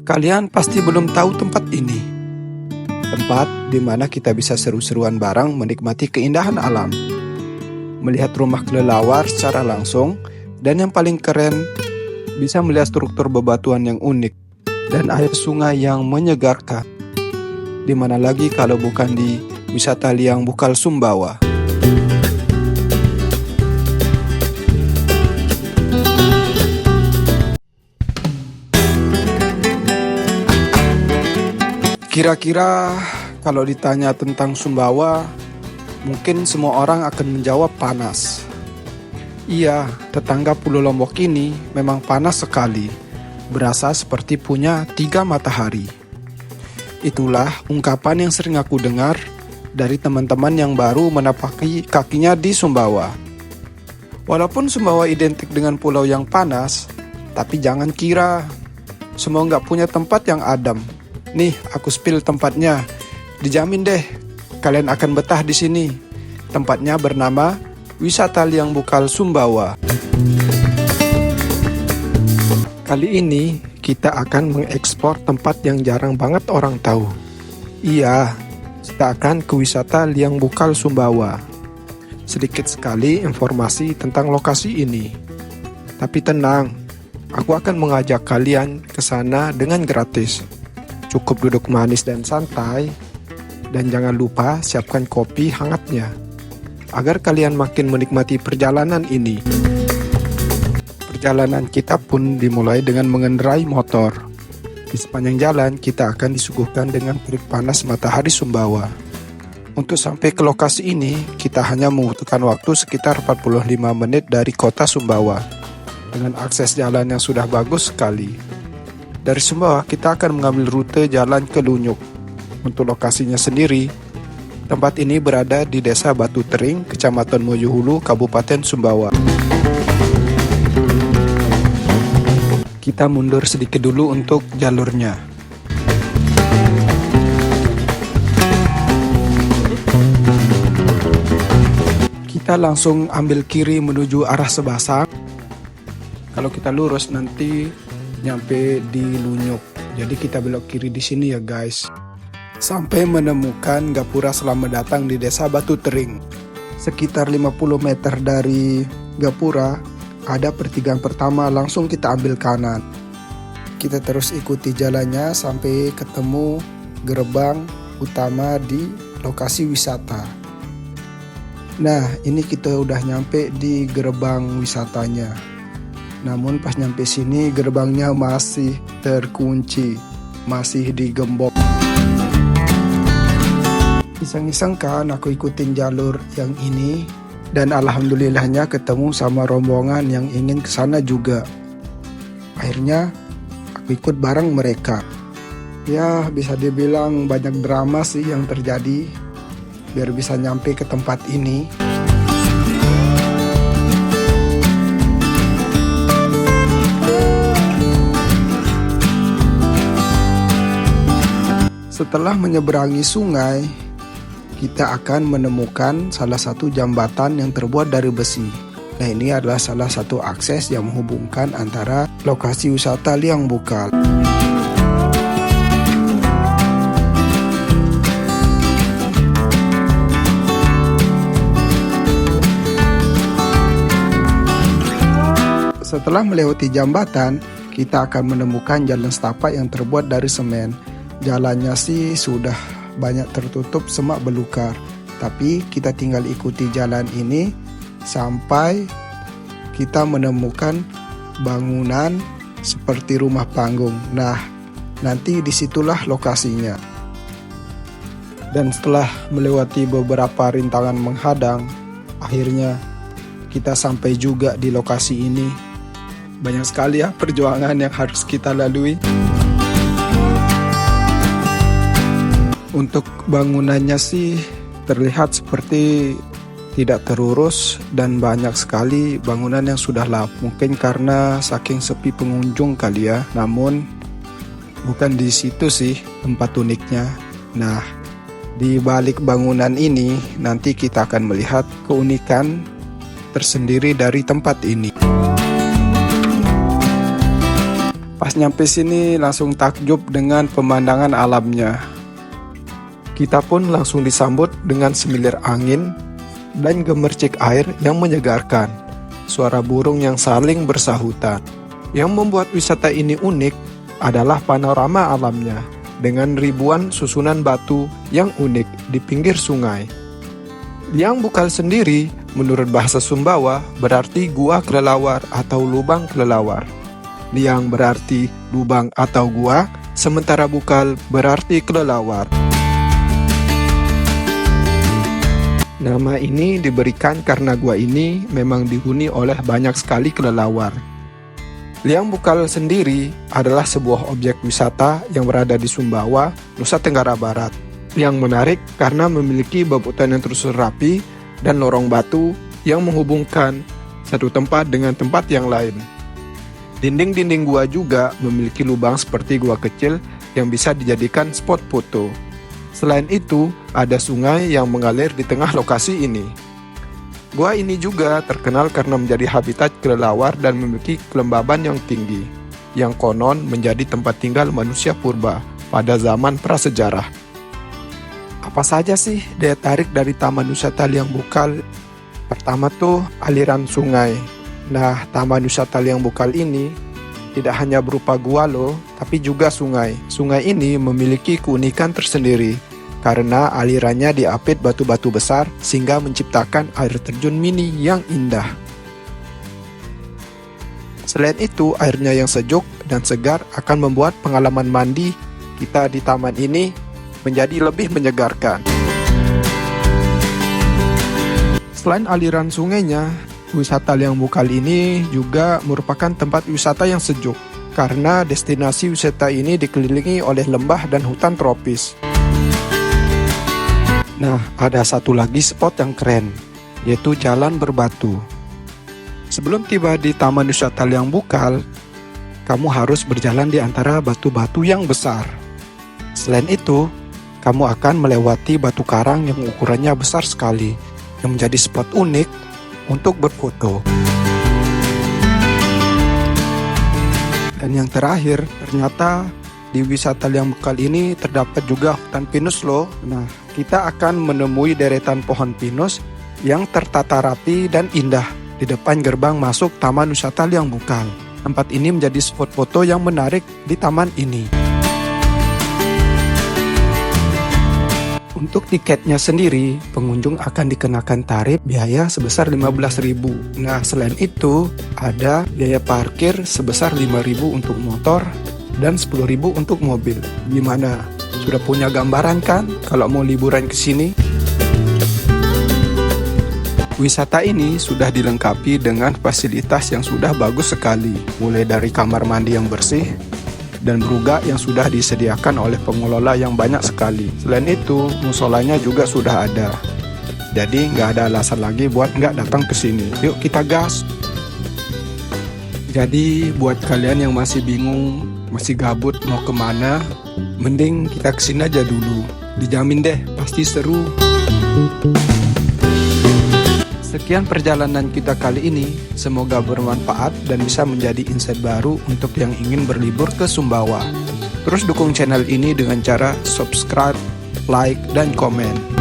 Kalian pasti belum tahu tempat ini. Tempat di mana kita bisa seru-seruan bareng menikmati keindahan alam. Melihat rumah kelelawar secara langsung, dan yang paling keren, bisa melihat struktur bebatuan yang unik dan air sungai yang menyegarkan. Di mana lagi kalau bukan di wisata Liang Bukal Sumbawa. Kira-kira kalau ditanya tentang Sumbawa, mungkin semua orang akan menjawab panas. Iya, tetangga Pulau Lombok ini memang panas sekali, berasa seperti punya 3 matahari. Itulah ungkapan yang sering aku dengar dari teman-teman yang baru menapaki kakinya di Sumbawa. Walaupun Sumbawa identik dengan pulau yang panas, tapi jangan kira semua nggak punya tempat yang adem. Nih, aku spill tempatnya. Dijamin deh, kalian akan betah di sini. Tempatnya bernama Wisata Liang Bukal Sumbawa. Kali ini kita akan mengekspor tempat yang jarang banget orang tahu. Iya, kita akan ke Wisata Liang Bukal Sumbawa. Sedikit sekali informasi tentang lokasi ini. Tapi tenang, aku akan mengajak kalian ke sana dengan gratis. Cukup duduk manis dan santai, dan jangan lupa siapkan kopi hangatnya, agar kalian makin menikmati perjalanan ini. Perjalanan kita pun dimulai dengan mengendarai motor. Di sepanjang jalan kita akan disuguhkan dengan terik panas matahari Sumbawa. Untuk sampai ke lokasi ini, kita hanya membutuhkan waktu sekitar 45 menit dari kota Sumbawa, dengan akses jalan yang sudah bagus sekali. Dari Sumbawa, kita akan mengambil rute jalan ke Lunyuk. Untuk lokasinya sendiri, tempat ini berada di Desa Batu Tering, Kecamatan Mojohulu, Kabupaten Sumbawa. Kita mundur sedikit dulu untuk jalurnya. Kita langsung ambil kiri menuju arah Sebasang. Kalau kita lurus nanti nyampe di Lunyuk. Jadi kita belok kiri di sini ya guys. Sampai menemukan Gapura Selamat Datang di Desa Batu Tering. Sekitar 50 meter dari Gapura ada pertigaan pertama, langsung kita ambil kanan. Kita terus ikuti jalannya sampai ketemu gerbang utama di lokasi wisata. Nah, ini kita udah nyampe di gerbang wisatanya. Namun pas nyampe sini gerbangnya masih terkunci, masih digembok. Iseng-iseng kan aku ikutin jalur yang ini, dan alhamdulillahnya ketemu sama rombongan yang ingin kesana juga. Akhirnya aku ikut bareng mereka. Ya bisa dibilang banyak drama sih yang terjadi biar bisa nyampe ke tempat ini. Setelah menyeberangi sungai, kita akan menemukan salah satu jembatan yang terbuat dari besi. Nah, ini adalah salah satu akses yang menghubungkan antara lokasi wisata Liang Bukal. Setelah melewati jembatan, kita akan menemukan jalan setapak yang terbuat dari semen. Jalannya sih sudah banyak tertutup semak belukar, tapi kita tinggal ikuti jalan ini sampai kita menemukan bangunan seperti rumah panggung. Nah, nanti disitulah lokasinya. Dan setelah melewati beberapa rintangan menghadang, akhirnya kita sampai juga di lokasi ini. Banyak sekali ya perjuangan yang harus kita lalui. Untuk bangunannya sih terlihat seperti tidak terurus dan banyak sekali bangunan yang sudah lap. Mungkin karena saking sepi pengunjung kali ya. Namun bukan di situ sih tempat uniknya. Nah, di balik bangunan ini nanti kita akan melihat keunikan tersendiri dari tempat ini. Pas nyampe sini langsung takjub dengan pemandangan alamnya. Kita pun langsung disambut dengan semilir angin dan gemercik air yang menyegarkan, suara burung yang saling bersahutan. Yang membuat wisata ini unik adalah panorama alamnya dengan ribuan susunan batu yang unik di pinggir sungai. Liang Bukal sendiri menurut bahasa Sumbawa berarti gua kelelawar atau lubang kelelawar. Liang berarti lubang atau gua, sementara Bukal berarti kelelawar. Nama ini diberikan karena gua ini memang dihuni oleh banyak sekali kelelawar. Liang Bukal sendiri adalah sebuah objek wisata yang berada di Sumbawa, Nusa Tenggara Barat. Yang menarik karena memiliki bebatuan yang tersusun rapi dan lorong batu yang menghubungkan satu tempat dengan tempat yang lain. Dinding-dinding gua juga memiliki lubang seperti gua kecil yang bisa dijadikan spot foto. Selain itu, ada sungai yang mengalir di tengah lokasi ini. Gua ini juga terkenal karena menjadi habitat kelelawar dan memiliki kelembaban yang tinggi, yang konon menjadi tempat tinggal manusia purba pada zaman prasejarah. Apa saja sih daya tarik dari Taman Wisata Liang Bukal? Pertama tuh aliran sungai. Nah, Taman Wisata Liang Bukal ini tidak hanya berupa gua loh, tapi juga sungai. Sungai ini memiliki keunikan tersendiri karena alirannya diapit batu-batu besar sehingga menciptakan air terjun mini yang indah. Selain itu, airnya yang sejuk dan segar akan membuat pengalaman mandi kita di taman ini menjadi lebih menyegarkan. Selain aliran sungainya, wisata Liang Bukal ini juga merupakan tempat wisata yang sejuk karena destinasi wisata ini dikelilingi oleh lembah dan hutan tropis. Nah, ada satu lagi spot yang keren, yaitu Jalan Berbatu. Sebelum tiba di Taman Wisata Liang Bukal, kamu harus berjalan di antara batu-batu yang besar. Selain itu, kamu akan melewati batu karang yang ukurannya besar sekali, yang menjadi spot unik untuk berfoto. Dan yang terakhir, ternyata di wisata Liang Bukal ini terdapat juga hutan pinus loh. Nah, kita akan menemui deretan pohon pinus yang tertata rapi dan indah di depan gerbang masuk Taman Wisata Liang Bukal. Tempat ini menjadi spot foto yang menarik di taman ini. Untuk tiketnya sendiri, pengunjung akan dikenakan tarif biaya sebesar 15.000. Nah, selain itu, ada biaya parkir sebesar 5.000 untuk motor dan 10.000 untuk mobil. Gimana? Sudah punya gambaran kan kalau mau liburan ke sini? Wisata ini sudah dilengkapi dengan fasilitas yang sudah bagus sekali, mulai dari kamar mandi yang bersih dan beruga yang sudah disediakan oleh pengelola yang banyak sekali. Selain itu, musolanya juga sudah ada. Jadi nggak ada alasan lagi buat nggak datang ke sini. Yuk kita gas! Jadi buat kalian yang masih bingung, masih gabut mau kemana, mending kita kesini aja dulu. Dijamin deh, pasti seru. Sekian perjalanan kita kali ini, semoga bermanfaat dan bisa menjadi insight baru untuk yang ingin berlibur ke Sumbawa. Terus dukung channel ini dengan cara subscribe, like, dan komen.